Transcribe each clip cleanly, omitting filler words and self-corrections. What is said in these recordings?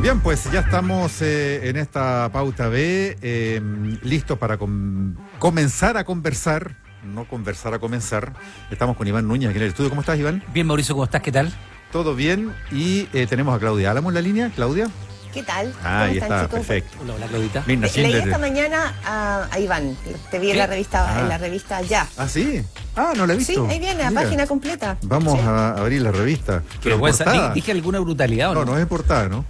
Bien, pues ya estamos en esta pauta B, listos para comenzar a conversar, no conversar a comenzar. Estamos con Iván Núñez aquí en el estudio. ¿Cómo estás, Iván? Bien, Mauricio, ¿cómo estás? ¿Qué tal? Todo bien, y tenemos a Claudia Álamo en la línea. Claudia. ¿Qué tal? Ahí están, está, chicos? perfecto. Hola, Claudita. Mirna Leí Schindler. esta mañana a Iván. Te vi en la revista Ya. Ah, sí. Ah, no la he visto. Sí, ahí viene, la Mira. página completa. Vamos Sí. a abrir la revista. Pero en portada. ¿dije alguna brutalidad o no? No, no es en portada, ¿no?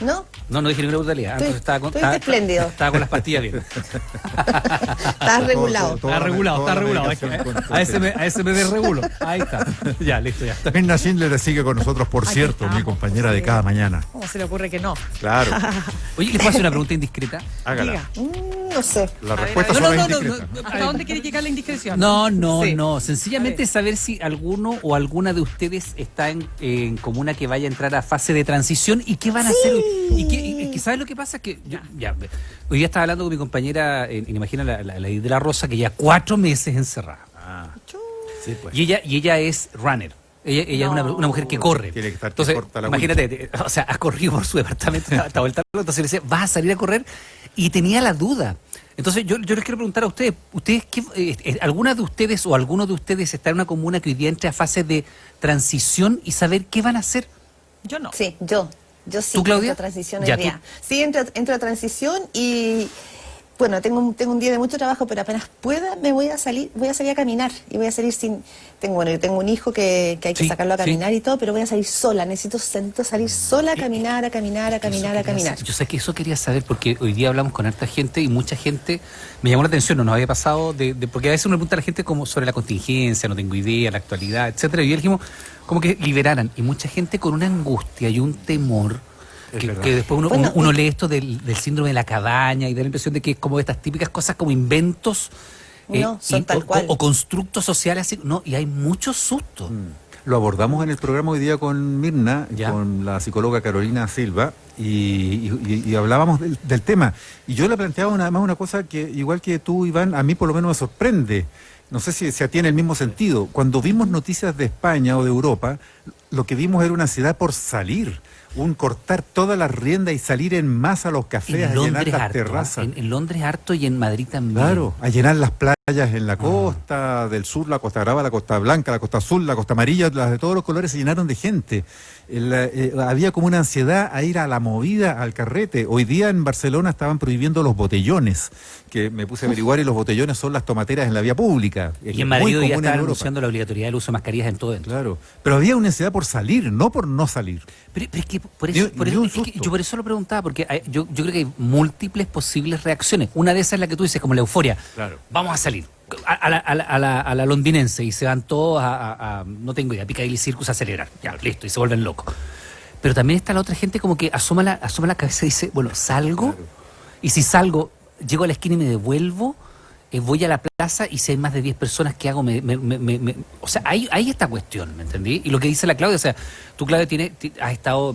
¿No? No dije ninguna brutalidad. Entonces Estuviste espléndido. Estaba con las pastillas bien. Estás regulado. Toda Está regulado, toda está la regulado. medicación A ese me desregulo. Ahí está. Ya, listo, ya. Mirna Schindler sigue con nosotros, por Aquí cierto, mi estamos, compañera de sí. cada mañana. ¿Cómo se le ocurre que no? Claro, Oye, ¿les puedo hacer una pregunta indiscreta? hágala. Diga. No sé. La A ver, respuesta a ver. solo No, es no, no, indiscreta. ¿Hasta dónde quiere llegar la indiscreción? No, Sí. no. A Sencillamente ver. saber si alguno o alguna de ustedes está en comuna que vaya a entrar a fase de transición y qué van a hacer. Y que ¿sabes lo que pasa? Que hoy día estaba hablando con mi compañera, Imagina la de la Rosa, que ya 4 meses encerrada. Sí, pues. Y ella es runner. Ella No. es una mujer que corre. Tiene que estar que Entonces, corta la imagínate, o sea, ha corrido por su departamento, está vuelta loca, entonces le decía, ¿vas a salir a correr? Y tenía la duda. Entonces, yo les quiero preguntar a ustedes, ¿alguna de ustedes o alguno de ustedes está en una comuna que hoy día entre a fase de transición y saber qué van a hacer? Yo no. Sí, yo sí. ¿Tú, Claudia? Entro a transición Ya, hoy día. Sí, entro a transición y... Bueno, tengo un día de mucho trabajo, pero apenas pueda me voy a salir a caminar y voy a salir sin... yo tengo un hijo que hay que Sí, sacarlo a sí. caminar y todo, pero voy a salir sola, necesito salir sola a caminar. Yo sé que eso quería saber porque hoy día hablamos con harta gente y mucha gente, me llamó la atención, no nos había pasado, porque a veces uno le pregunta a la gente como sobre la contingencia, no tengo idea, la actualidad, etcétera, y hoy dijimos como que liberaran, y mucha gente con una angustia y un temor, Es verdad. que después uno lee esto del síndrome de la cabaña y da la impresión de que es como estas típicas cosas como inventos No, son tal cual. o constructos sociales así, no, y hay mucho susto. Lo abordamos en el programa hoy día con Mirna, Ya. con la psicóloga Carolina Silva, y hablábamos del tema. Y yo le planteaba además una cosa que, igual que tú, Iván, a mí por lo menos me sorprende. No sé si tiene el mismo sentido. Cuando vimos noticias de España o de Europa, lo que vimos era una ansiedad por salir, un cortar toda la rienda y salir en masa a los cafés, a llenar las harto, terrazas. en Londres harto y en Madrid también. Claro, a llenar las playas en la costa del sur, la Costa Brava, la Costa Blanca, la Costa Azul, la Costa Amarilla, las de todos los colores se llenaron de gente. Había como una ansiedad a ir a la movida, al carrete. Hoy día en Barcelona estaban prohibiendo los botellones, que me puse a averiguar, y los botellones son las tomateras en la vía pública. Y en Madrid Muy ya común en está Europa. anunciando la obligatoriedad del uso de mascarillas en todo dentro. Claro, pero había una ansiedad por salir, no por no salir. Pero es que por eso, Ni un es que susto. yo por eso lo preguntaba, porque yo creo que hay múltiples posibles reacciones. Una de esas es la que tú dices, como la euforia. Claro. Vamos a salir. A la londinense y se van todos no tengo idea, Piccadilly Circus a celebrar. Ya, listo, y se vuelven locos. Pero también está la otra gente como que asoma la cabeza y dice, bueno, salgo, y si salgo, llego a la esquina y me devuelvo, voy a la plaza y si hay más de 10 personas, ¿qué hago? O sea, hay esta cuestión, ¿me entendí? Y lo que dice la Claudia, o sea, tú, Claudia, has estado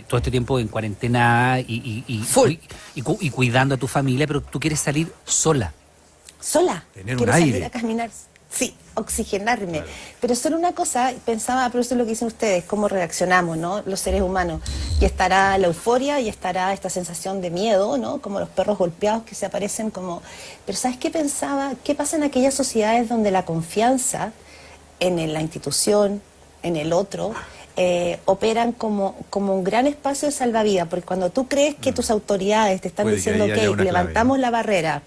todo este tiempo en cuarentena y cuidando a tu familia, pero tú quieres salir sola. Sola. Tener Quiero un salir aire. a caminar. Sí, oxigenarme. Pero solo una cosa, pensaba, pero eso es lo que dicen ustedes, cómo reaccionamos, ¿no? Los seres humanos. Y estará la euforia y estará esta sensación de miedo, ¿no? Como los perros golpeados que se aparecen como... Pero ¿sabes qué pensaba? ¿Qué pasa en aquellas sociedades donde la confianza en la institución, en el otro, operan como un gran espacio de salvavidas? Porque cuando tú crees que tus autoridades te están Puede que diciendo, ahí haya ok, una levantamos clave, la barrera,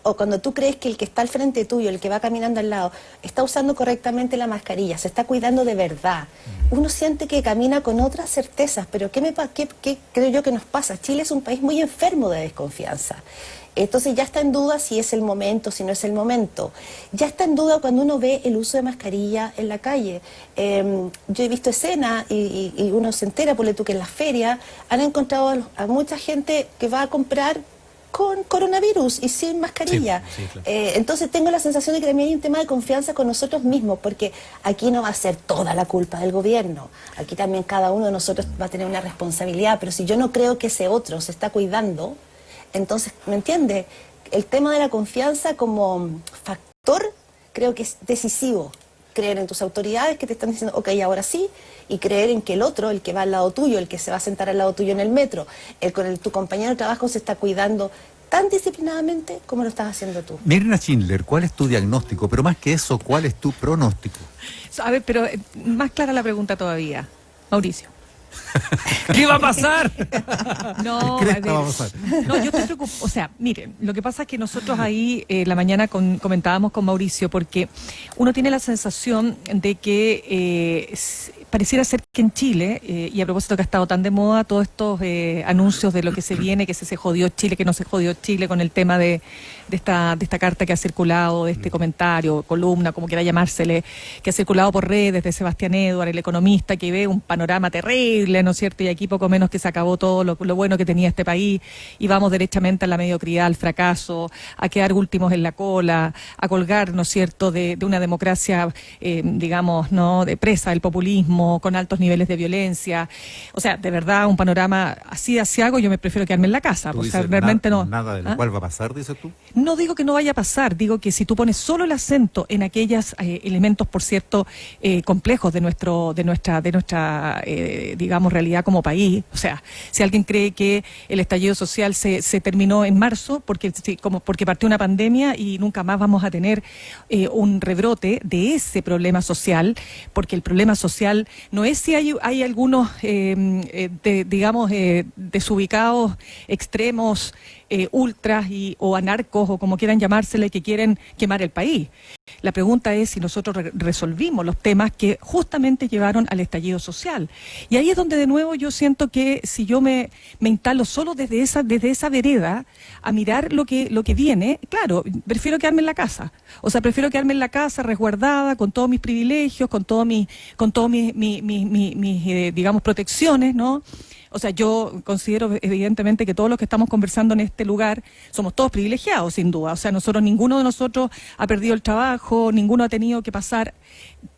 o cuando tú crees que el que está al frente tuyo, el que va caminando al lado, está usando correctamente la mascarilla, se está cuidando de verdad, uno siente que camina con otras certezas. Pero ¿qué creo yo que nos pasa? Chile es un país muy enfermo de desconfianza. Entonces ya está en duda si es el momento, si no es el momento. Ya está en duda cuando uno ve el uso de mascarilla en la calle. Yo he visto escenas y uno se entera, ponle tú, que en las ferias han encontrado a mucha gente que va a comprar con coronavirus y sin mascarilla. Sí, claro. Entonces tengo la sensación de que también hay un tema de confianza con nosotros mismos, porque aquí no va a ser toda la culpa del gobierno. Aquí también cada uno de nosotros va a tener una responsabilidad, pero si yo no creo que ese otro se está cuidando, entonces, ¿me entiende? El tema de la confianza como factor creo que es decisivo. creer en tus autoridades que te están diciendo, ok, ahora sí, y creer en que el otro, el que va al lado tuyo, el que se va a sentar al lado tuyo en el metro, el con el tu compañero de trabajo se está cuidando tan disciplinadamente como lo estás haciendo tú. Mirna Schindler, ¿cuál es tu diagnóstico? Pero más que eso, ¿cuál es tu pronóstico? A ver, pero más clara la pregunta todavía. Mauricio. ¿Qué va a pasar? No, ¿Qué crees a que ver, va a pasar? no, yo estoy preocupada. O sea, miren, lo que pasa es que nosotros ahí la mañana comentábamos con Mauricio, porque uno tiene la sensación de que pareciera ser que en Chile, y a propósito que ha estado tan de moda todos estos anuncios de lo que se viene, que se jodió Chile, que no se jodió Chile, con el tema de esta carta que ha circulado, de este comentario, columna, como quiera llamársele, que ha circulado por redes de Sebastián Edward, el economista, que ve un panorama terrible, ¿no es cierto? Y aquí poco menos que se acabó todo lo bueno que tenía este país, y vamos derechamente a la mediocridad, al fracaso, a quedar últimos en la cola, a colgar, ¿no es cierto?, de una democracia, digamos, ¿no?, de presa del populismo, con altos niveles de violencia. O sea, de verdad, un panorama así de asiago, yo me prefiero quedarme en la casa. Tú O sea, dices, realmente no. Nada de lo cual va a pasar, dices tú. No digo que no vaya a pasar, digo que si tú pones solo el acento en aquellos elementos, por cierto, complejos de nuestra digamos, realidad como país. O sea, si alguien cree que el estallido social se terminó en marzo porque partió una pandemia y nunca más vamos a tener un rebrote de ese problema social, porque el problema social no es si hay algunos, digamos, desubicados, extremos, ultras o anarcos o como quieran llamársele, que quieren quemar el país. La pregunta es si nosotros resolvimos los temas que justamente llevaron al estallido social. Y ahí es donde de nuevo yo siento que si yo me instalo solo desde esa vereda a mirar lo que viene, claro, prefiero quedarme en la casa. O sea, prefiero quedarme en la casa resguardada, con todos mis privilegios, con todos mis digamos, protecciones, ¿no? O sea, yo considero evidentemente que todos los que estamos conversando en este lugar somos todos privilegiados, sin duda. O sea, ninguno de nosotros ha perdido el trabajo, ninguno ha tenido que pasar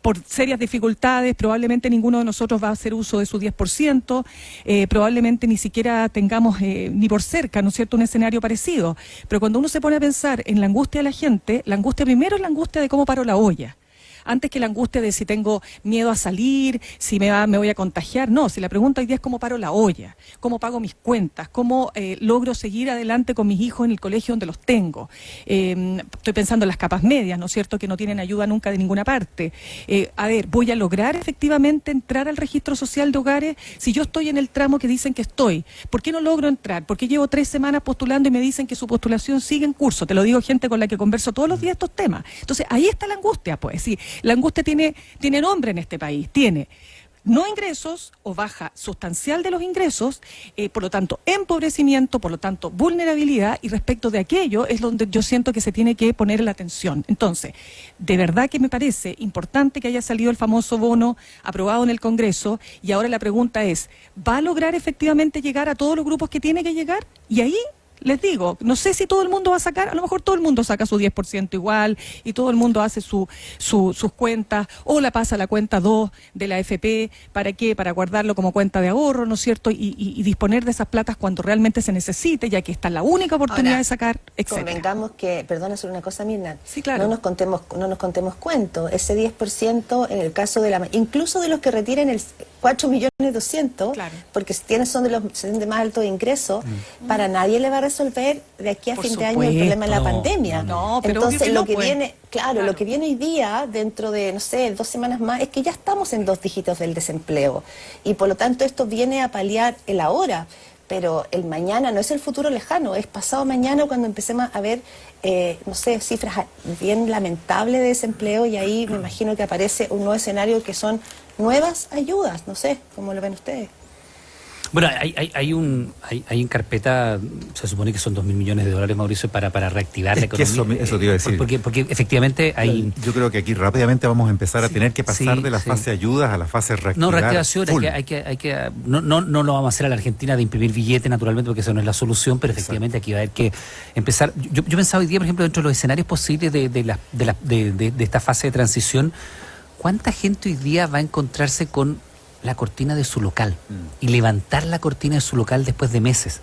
por serias dificultades, probablemente ninguno de nosotros va a hacer uso de su 10%, probablemente ni siquiera tengamos ni por cerca, ¿no es cierto?, un escenario parecido. Pero cuando uno se pone a pensar en la angustia de la gente, la angustia primero es la angustia de cómo paro la olla. Antes que la angustia de si tengo miedo a salir, si me voy a contagiar. No, si la pregunta hoy día es cómo paro la olla, cómo pago mis cuentas, cómo logro seguir adelante con mis hijos en el colegio donde los tengo. Estoy pensando en las capas medias, ¿no es cierto?, que no tienen ayuda nunca de ninguna parte. A ver, ¿voy a lograr efectivamente entrar al registro social de hogares si yo estoy en el tramo que dicen que estoy? ¿Por qué no logro entrar? Porque llevo 3 semanas postulando y me dicen que su postulación sigue en curso. Te lo digo gente con la que converso todos los días estos temas. Entonces, ahí está la angustia, pues, sí. La angustia tiene nombre en este país, tiene no ingresos o baja sustancial de los ingresos, por lo tanto empobrecimiento, por lo tanto vulnerabilidad, y respecto de aquello es donde yo siento que se tiene que poner la atención. Entonces, de verdad que me parece importante que haya salido el famoso bono aprobado en el Congreso, y ahora la pregunta es, ¿va a lograr efectivamente llegar a todos los grupos que tiene que llegar? Y ahí les digo, no sé si todo el mundo va a sacar, a lo mejor todo el mundo saca su 10% igual y todo el mundo hace sus cuentas o la pasa a la cuenta 2 de la AFP. ¿Para qué? Para guardarlo como cuenta de ahorro, ¿no es cierto? Y disponer de esas platas cuando realmente se necesite, ya que esta es la única oportunidad de sacar, etcétera. Convengamos que, perdona solo una cosa, Mirna, sí, claro. no nos contemos cuentos. Ese 10% en el caso de incluso de los que retiren el 4.200.000, claro, porque son de más alto ingreso, para nadie le va a resolver de aquí a Por fin de supuesto. año el problema de la pandemia. No, pero entonces obvio que lo no, que pues. viene, claro, lo que viene hoy día, dentro de, no sé, 2 semanas más, es que ya estamos en 2 dígitos del desempleo. Y por lo tanto esto viene a paliar el ahora. Pero el mañana no es el futuro lejano, es pasado mañana cuando empecemos a ver, no sé, cifras bien lamentables de desempleo, y ahí me imagino que aparece un nuevo escenario que son nuevas ayudas, no sé, ¿cómo lo ven ustedes? Bueno, hay en carpeta, se supone que son $2.000 millones, Mauricio, para reactivar la economía. Eso te iba a decir. Porque efectivamente hay... Yo creo que aquí rápidamente vamos a empezar a tener que pasar de la fase ayudas a la fase reactivar. No, reactivación, no lo vamos a hacer a la Argentina de imprimir billetes, naturalmente, porque eso no es la solución, pero efectivamente aquí va a haber que empezar. Yo pensaba hoy día, por ejemplo, dentro de los escenarios posibles de esta fase de transición, ¿cuánta gente hoy día va a encontrarse con la cortina de su local y levantar la cortina de su local después de meses?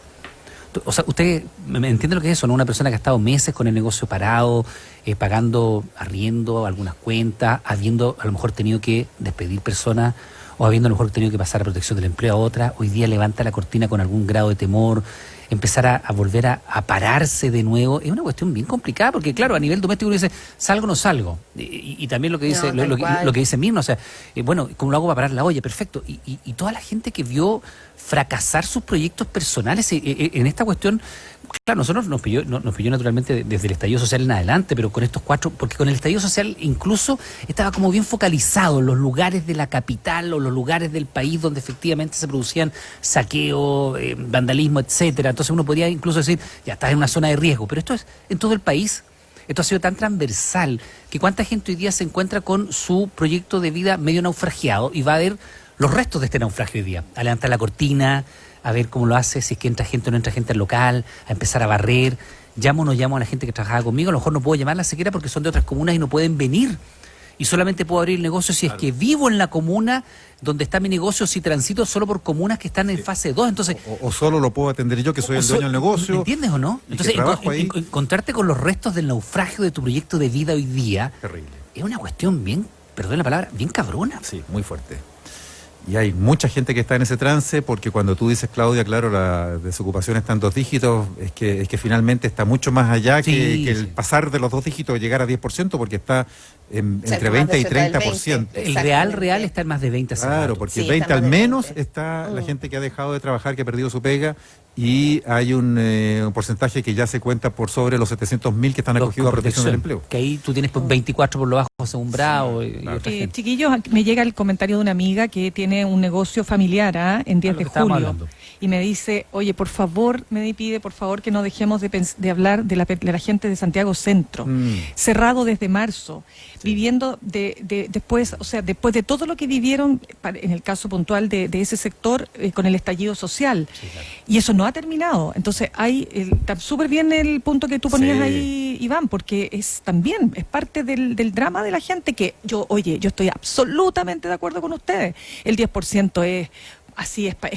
O sea, usted me entiende lo que es eso, ¿no? Una persona que ha estado meses con el negocio parado, pagando arriendo, algunas cuentas, habiendo a lo mejor tenido que despedir personas o habiendo a lo mejor tenido que pasar a protección del empleo a otra, hoy día levanta la cortina con algún grado de temor, empezar a volver a pararse de nuevo, es una cuestión bien complicada, porque claro, a nivel doméstico uno dice, salgo o no salgo, y también lo que dice lo que dice Mirna, o sea, bueno, ¿cómo lo hago para parar la olla? Perfecto, y toda la gente que vio fracasar sus proyectos personales en esta cuestión, claro, nosotros nos pilló naturalmente desde el estallido social en adelante, pero con estos 4, porque con el estallido social incluso estaba como bien focalizado en los lugares de la capital o los lugares del país donde efectivamente se producían saqueo, vandalismo, etcétera. Entonces uno podía incluso decir, ya estás en una zona de riesgo, pero esto es en todo el país. Esto ha sido tan transversal que cuánta gente hoy día se encuentra con su proyecto de vida medio naufragiado y va a ver los restos de este naufragio hoy día, a levantar la cortina, a ver cómo lo hace, si es que entra gente o no entra gente al local, a empezar a barrer, llamo o no llamo a la gente que trabajaba conmigo, a lo mejor no puedo llamarla siquiera porque son de otras comunas y no pueden venir, y solamente puedo abrir el negocio si es que vivo en la comuna donde está mi negocio, si transito solo por comunas que están en fase 2, entonces... O solo lo puedo atender yo, que soy el dueño del negocio. ¿Me entiendes o no? Entonces, encontrarte con los restos del naufragio de tu proyecto de vida hoy día... Terrible. Es una cuestión bien, perdón la palabra, bien cabrona. Sí, muy fuerte. Y hay mucha gente que está en ese trance, porque cuando tú dices, Claudia, claro, la desocupación está en 2 dígitos, es que finalmente está mucho más allá que el pasar de los 2 dígitos, llegar a 10%, porque está entre 20 y 30%. El real está en más de 20. Claro, porque 20 al menos está la gente que ha dejado de trabajar, que ha perdido su pega, y hay un porcentaje que ya se cuenta por sobre los 700.000 que están acogidos a protección del empleo. Que ahí tú tienes 24 por lo bajo según Bravo y otra gente. Chiquillos, me llega el comentario de una amiga que tiene un negocio familiar en 10 de julio y me dice, oye, por favor, me pide por favor que no dejemos de hablar de la gente de Santiago Centro, cerrado desde marzo, viviendo después, o sea, después de todo lo que vivieron, en el caso puntual de ese sector, con el estallido social. Sí, claro. Y eso no ha terminado. Entonces, está súper bien el punto que tú ponías ahí, Iván, porque también es parte del drama de la gente que yo estoy absolutamente de acuerdo con ustedes. El 10% es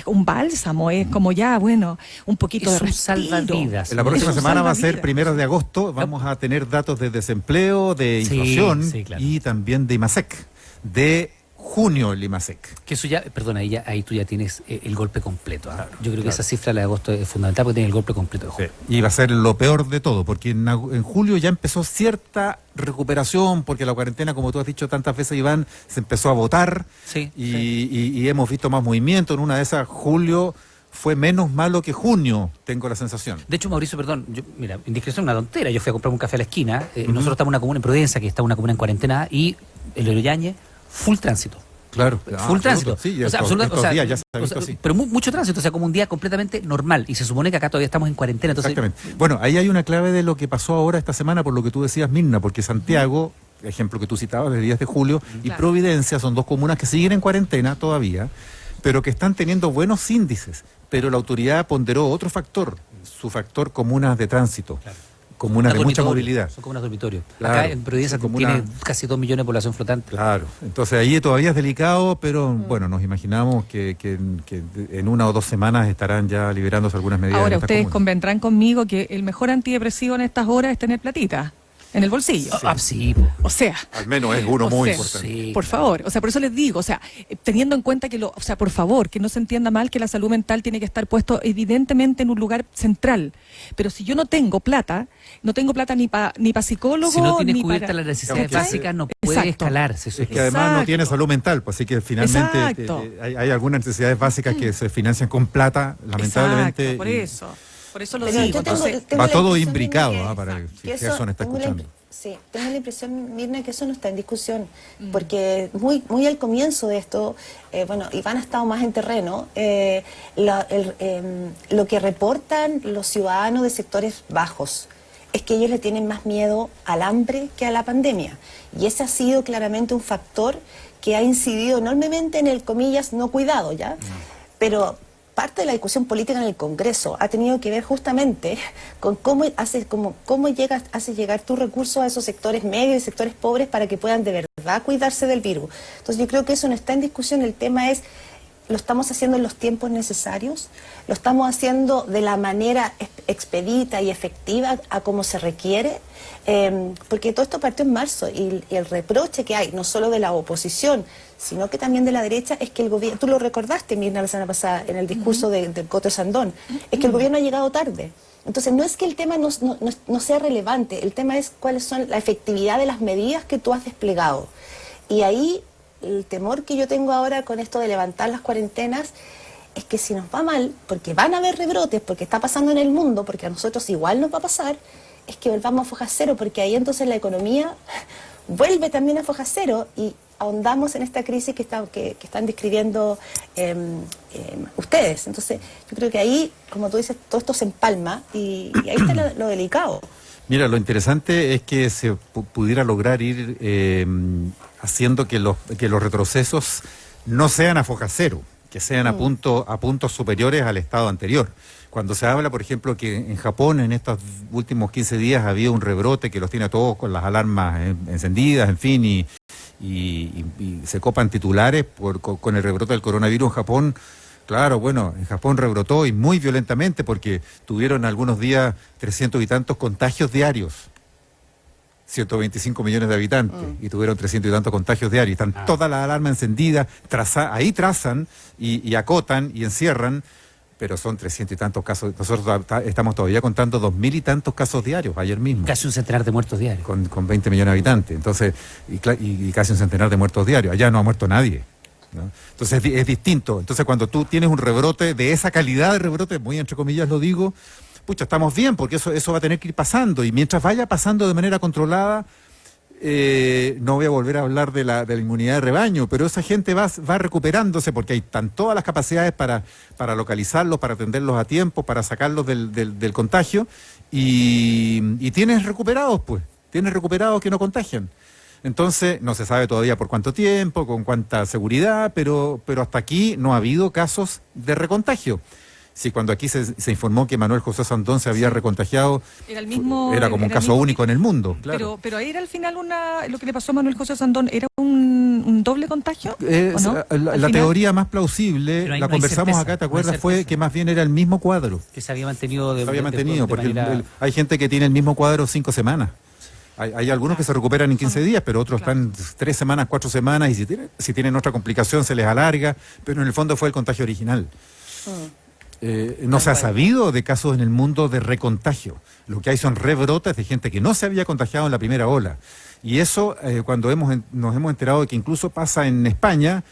un bálsamo, es como ya, bueno, un poquito de respiro. Salvavidas. La próxima semana va a ser 1 de agosto, vamos a tener datos de desempleo, de inflación claro. Y también de IMASEC, de junio el IMASEC. Que eso ya, perdona, ahí tú ya tienes el golpe completo. Claro, yo creo que esa cifra, la de agosto, es fundamental porque tiene el golpe completo de junio. Sí. Y va a ser lo peor de todo, porque en julio ya empezó cierta recuperación, porque la cuarentena, como tú has dicho tantas veces, Iván, se empezó a votar y hemos visto más movimiento. En una de esas, julio fue menos malo que junio, tengo la sensación. De hecho, Mauricio, perdón, mira, indiscreción, una tontera. Yo fui a comprar un café a la esquina. Nosotros estamos en una comuna en Providencia, que está una comuna en cuarentena, y el Oroyañe, full tránsito. Claro, full tránsito. Sí, o sea, días ya se ha visto así. Pero mucho tránsito, o sea, como un día completamente normal. Y se supone que acá todavía estamos en cuarentena. Entonces... Exactamente. Bueno, ahí hay una clave de lo que pasó ahora esta semana, por lo que tú decías, Mirna, porque Santiago, ejemplo que tú citabas, de 10 de julio, y Providencia son 2 comunas que siguen en cuarentena todavía, pero que están teniendo buenos índices. Pero la autoridad ponderó otro factor, su factor comunas de tránsito. Claro. Comunas de mucha movilidad. Son comunas dormitorio. Claro, acá en Providencia tiene casi 2 millones de población flotante. Claro, entonces ahí todavía es delicado, pero bueno, nos imaginamos que en 1 o 2 semanas estarán ya liberándose algunas medidas. Ahora, ustedes convendrán conmigo que el mejor antidepresivo en estas horas es tener platita en el bolsillo. Sí. O sea, al menos es uno muy importante. Sí, por favor, o sea, por eso les digo, o sea, teniendo en cuenta que o sea, por favor, que no se entienda mal que la salud mental tiene que estar puesto evidentemente en un lugar central. Pero si yo no tengo plata ni para psicólogo, si no tienes ni cubiertas las necesidades básicas, no puede escalarse. Es que además no tiene salud mental, pues así que finalmente hay algunas necesidades básicas que se financian con plata, lamentablemente. Exacto, por eso lo digo. Va todo imbricado, para que eso no está escuchando. Sí, tengo la impresión, Mirna, que eso no está en discusión, porque muy al comienzo de esto, Iván ha estado más en terreno, lo que reportan los ciudadanos de sectores bajos es que ellos le tienen más miedo al hambre que a la pandemia, y ese ha sido claramente un factor que ha incidido enormemente en el, comillas, no cuidado, ¿ya? Pero parte de la discusión política en el Congreso ha tenido que ver justamente con cómo haces llegar tus recursos a esos sectores medios y sectores pobres para que puedan de verdad cuidarse del virus. Entonces yo creo que eso no está en discusión, el tema es lo estamos haciendo en los tiempos necesarios, lo estamos haciendo de la manera expedita y efectiva a como se requiere, porque todo esto partió en marzo y el reproche que hay, no solo de la oposición, sino que también de la derecha, es que el gobierno, tú lo recordaste, Mirna, la semana pasada, en el discurso del Coto Sandón, es que el gobierno ha llegado tarde. Entonces, no es que el tema no sea relevante, el tema es cuáles son la efectividad de las medidas que tú has desplegado. Y ahí, el temor que yo tengo ahora con esto de levantar las cuarentenas, es que si nos va mal, porque van a haber rebrotes, porque está pasando en el mundo, porque a nosotros igual nos va a pasar, es que volvamos a foja cero, porque ahí entonces la economía vuelve también a foja cero y ahondamos en esta crisis que están describiendo ustedes. Entonces, yo creo que ahí, como tú dices, todo esto se empalma y ahí está lo delicado. Mira, lo interesante es que se pudiera lograr ir haciendo que los retrocesos no sean a foja cero, que sean a puntos superiores al estado anterior. Cuando se habla, por ejemplo, que en Japón en estos últimos 15 días había un rebrote que los tiene a todos con las alarmas encendidas, en fin, y se copan titulares con el rebrote del coronavirus en Japón. Claro, bueno, en Japón rebrotó y muy violentamente porque tuvieron algunos días 300 y tantos contagios diarios. 125 millones de habitantes y tuvieron 300 y tantos contagios diarios. Están todas las alarmas encendidas, ahí trazan y acotan y encierran, pero son 300 y tantos casos. Nosotros estamos todavía contando 2.000 y tantos casos diarios, ayer mismo. Casi un centenar de muertos diarios. Con 20 millones de habitantes. Entonces, y casi un centenar de muertos diarios. Allá no ha muerto nadie, ¿no? Entonces es distinto. Entonces cuando tú tienes un rebrote de esa calidad de rebrote, muy entre comillas lo digo, pucha, estamos bien, porque eso va a tener que ir pasando. Y mientras vaya pasando de manera controlada, no voy a volver a hablar de la inmunidad de rebaño, pero esa gente va recuperándose porque están todas las capacidades para localizarlos, para atenderlos a tiempo, para sacarlos del contagio y tienes recuperados, pues, tienes recuperados que no contagian. Entonces, no se sabe todavía por cuánto tiempo, con cuánta seguridad, pero hasta aquí no ha habido casos de recontagio. Sí, cuando aquí se informó que Manuel José Sandón se había recontagiado, era como un caso único en el mundo. Claro. Pero ahí era al final lo que le pasó a Manuel José Sandón, ¿era un doble contagio? ¿O no? La teoría más plausible, la conversamos acá, ¿te acuerdas? Fue que más bien era el mismo cuadro. Que se había mantenido porque hay gente que tiene el mismo cuadro 5 semanas. Hay algunos que se recuperan en 15 días, pero otros están 3 semanas, 4 semanas, y si tienen otra complicación se les alarga, pero en el fondo fue el contagio original. No se ha sabido de casos en el mundo de recontagio. Lo que hay son rebrotes de gente que no se había contagiado en la primera ola. Y eso, cuando nos hemos enterado de que incluso pasa en España,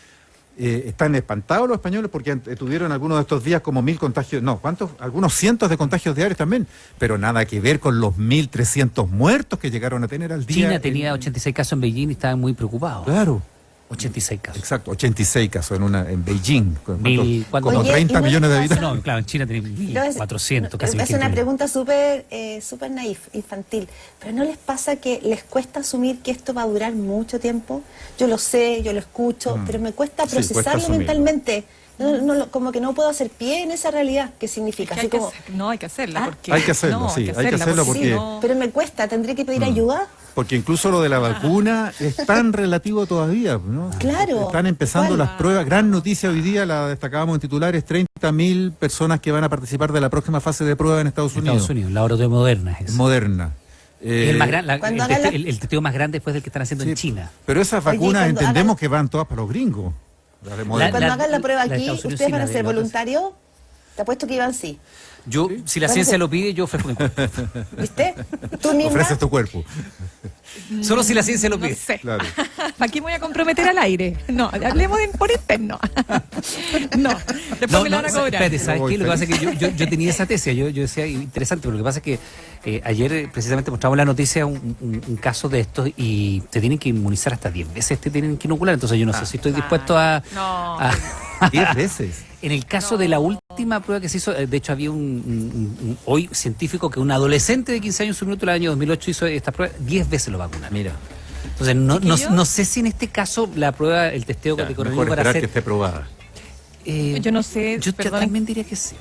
están espantados los españoles porque tuvieron algunos de estos días como 1.000 contagios, no, ¿cuántos? Algunos cientos de contagios diarios también, pero nada que ver con los 1.300 muertos que llegaron a tener al día. China tenía 86 casos en Beijing y estaban muy preocupados. Claro. 86 casos. Exacto, 86 casos en Beijing. Como Oye, 30 millones de habitantes. No, claro, en China tenía 1.400, casi. Es una pregunta súper naif, infantil. ¿Pero no les pasa que les cuesta asumir que esto va a durar mucho tiempo? Yo lo sé, yo lo escucho, pero me cuesta procesarlo mentalmente. Como que no puedo hacer pie en esa realidad. ¿Qué significa? Hay que hacerla. Porque, hay que hacerlo, hay que hacerlo porque... Sí, pero me cuesta, ¿tendré que pedir ayuda? Porque incluso lo de la vacuna es tan relativo todavía, ¿no? Claro. Están empezando las pruebas. Gran noticia hoy día, la destacábamos en titulares, 30.000 personas que van a participar de la próxima fase de prueba en Estados Unidos. Estados Unidos, laboratorio Moderna es. Moderna. El testeo más grande después del que están haciendo en China. Pero esas vacunas entendemos que van todas para los gringos. Cuando hagan la prueba aquí, ¿ustedes van a ser voluntarios? Te apuesto que iban sí. Yo, si la ciencia lo pide, yo ofrezco mi cuerpo. ¿Viste? ¿Tú, Nina? Ofreces tu cuerpo. Solo si la ciencia lo pide. No sé. Claro. ¿Para qué me voy a comprometer al aire? No, hablemos por interno. No, después me la van a cobrar. Espérate, ¿sabes qué? Lo que pasa es que yo tenía esa tesis, yo decía, interesante, pero lo que pasa es que ayer precisamente mostramos la noticia, un caso de estos, y te tienen que inmunizar hasta 10 veces, te tienen que inocular, entonces yo no sé si estoy dispuesto a... 10 veces. En el caso de la última prueba que se hizo, de hecho había un hoy científico que un adolescente de 15 años en su minuto, el año 2008 hizo esta prueba, 10 veces lo vacunaron. Mira. Entonces no sé si en este caso la prueba, el testeo de coronavirus mejor esperar para hacer... que esté probada. Yo no sé, Yo perdón. también diría que sí.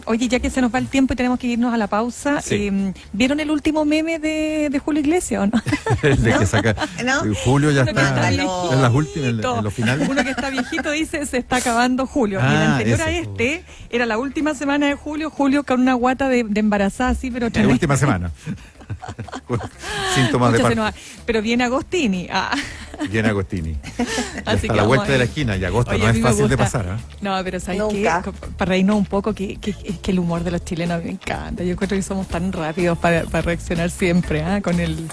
Oye, ya que se nos va el tiempo y tenemos que irnos a la pausa, Sí. ¿vieron el último meme de Julio Iglesias o no? El de que saca. ¿No? Julio ya Uno que está viejito. en las últimas, en Viejito. los finales. Uno que está viejito dice, se está acabando Julio. Y el Ah, anterior ese. a este era la última semana de Julio, Julio con una guata de embarazada así, pero La tremenda. última semana. Con síntomas de Mucho se parto. nos va. Pero viene Agostini. Bien Agostini. Ya Así está que a la vamos vuelta a de la ver. esquina y agosto Oye, no a es mí me fácil de gusta. pasar. No, pero ¿sabes qué? Nunca. Para reírnos un poco, que el humor de los chilenos me encanta. Yo creo que somos tan rápidos para reaccionar siempre, con en esto.